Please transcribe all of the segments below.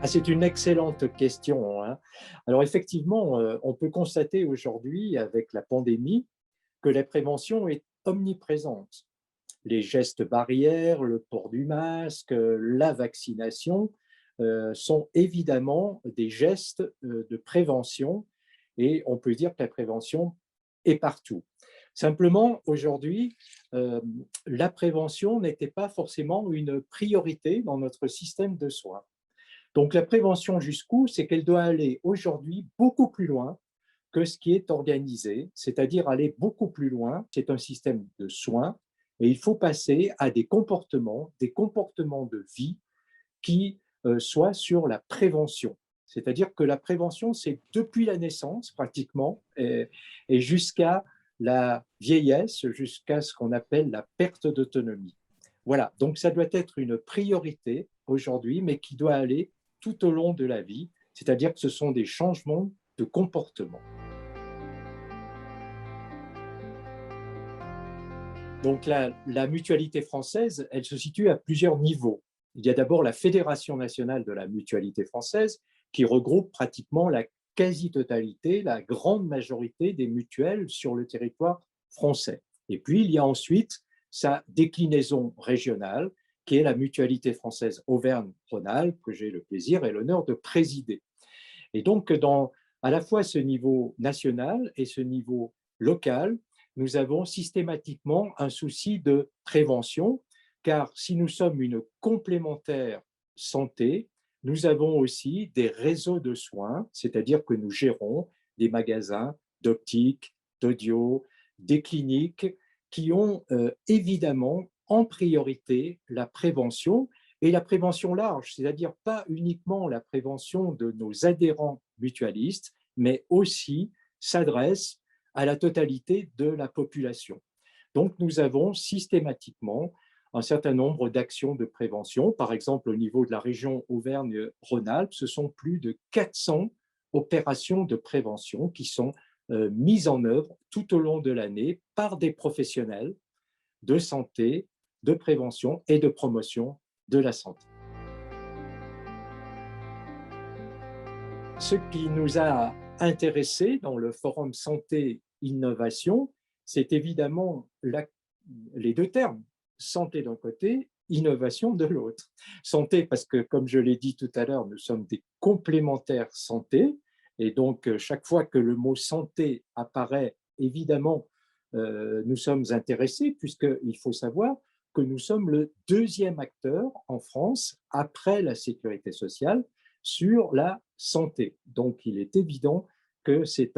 Ah, c'est une excellente question, hein. Alors effectivement, on peut constater aujourd'hui avec la pandémie que la prévention est omniprésente. Les gestes barrières, le port du masque, la vaccination, sont évidemment des gestes, de prévention et on peut dire que la prévention est partout. Simplement aujourd'hui, la prévention n'était pas forcément une priorité dans notre système de soins. Donc la prévention jusqu'où? C'est qu'elle doit aller aujourd'hui beaucoup plus loin que ce qui est organisé, c'est-à-dire aller beaucoup plus loin. C'est un système de soins et il faut passer à des comportements de vie qui soient sur la prévention. C'est-à-dire que la prévention, c'est depuis la naissance pratiquement et jusqu'à la vieillesse, jusqu'à ce qu'on appelle la perte d'autonomie. Voilà, donc ça doit être une priorité aujourd'hui, mais qui doit aller tout au long de la vie, c'est-à-dire que ce sont des changements de comportement. Donc la mutualité française, elle se situe à plusieurs niveaux. Il y a d'abord la Fédération nationale de la mutualité française qui regroupe pratiquement la quasi-totalité, la grande majorité des mutuelles sur le territoire français. Et puis il y a ensuite sa déclinaison régionale qui est la mutualité française Auvergne-Rhône-Alpes que j'ai le plaisir et l'honneur de présider. Et donc, à la fois ce niveau national et ce niveau local, nous avons systématiquement un souci de prévention, car si nous sommes une complémentaire santé, nous avons aussi des réseaux de soins, c'est-à-dire que nous gérons des magasins d'optique, d'audio, des cliniques qui ont évidemment en priorité la prévention et la prévention large, c'est-à-dire pas uniquement la prévention de nos adhérents mutualistes, mais aussi s'adresse à la totalité de la population. Donc, nous avons systématiquement un certain nombre d'actions de prévention. Par exemple, au niveau de la région Auvergne-Rhône-Alpes, ce sont plus de 400 opérations de prévention qui sont mises en œuvre tout au long de l'année par des professionnels de santé, de prévention et de promotion de la santé. Ce qui nous a intéressés dans le Forum Santé Innovation, c'est évidemment les deux termes, santé d'un côté, innovation de l'autre. Santé parce que, comme je l'ai dit tout à l'heure, nous sommes des complémentaires santé, et donc chaque fois que le mot santé apparaît, évidemment, nous sommes intéressés, puisqu'il faut savoir que nous sommes le deuxième acteur en France, après la sécurité sociale, sur la santé. Donc, il est évident que c'est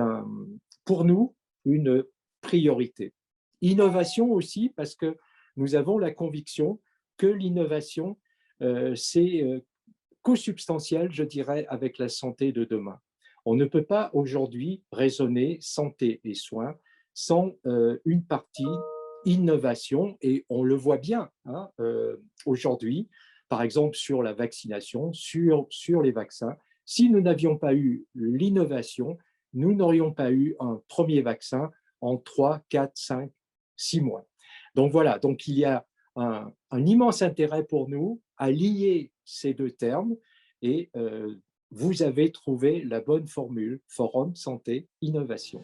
pour nous une priorité. Innovation aussi, parce que nous avons la conviction que l'innovation, c'est co-substantiel, je dirais, avec la santé de demain. On ne peut pas aujourd'hui raisonner santé et soins sans une partie innovation, et on le voit bien hein, aujourd'hui, par exemple sur la vaccination, sur les vaccins. Si nous n'avions pas eu l'innovation, nous n'aurions pas eu un premier vaccin en 3, 4, 5, 6 mois. Donc voilà, donc il y a un immense intérêt pour nous à lier ces deux termes et vous avez trouvé la bonne formule, Forum Santé Innovation.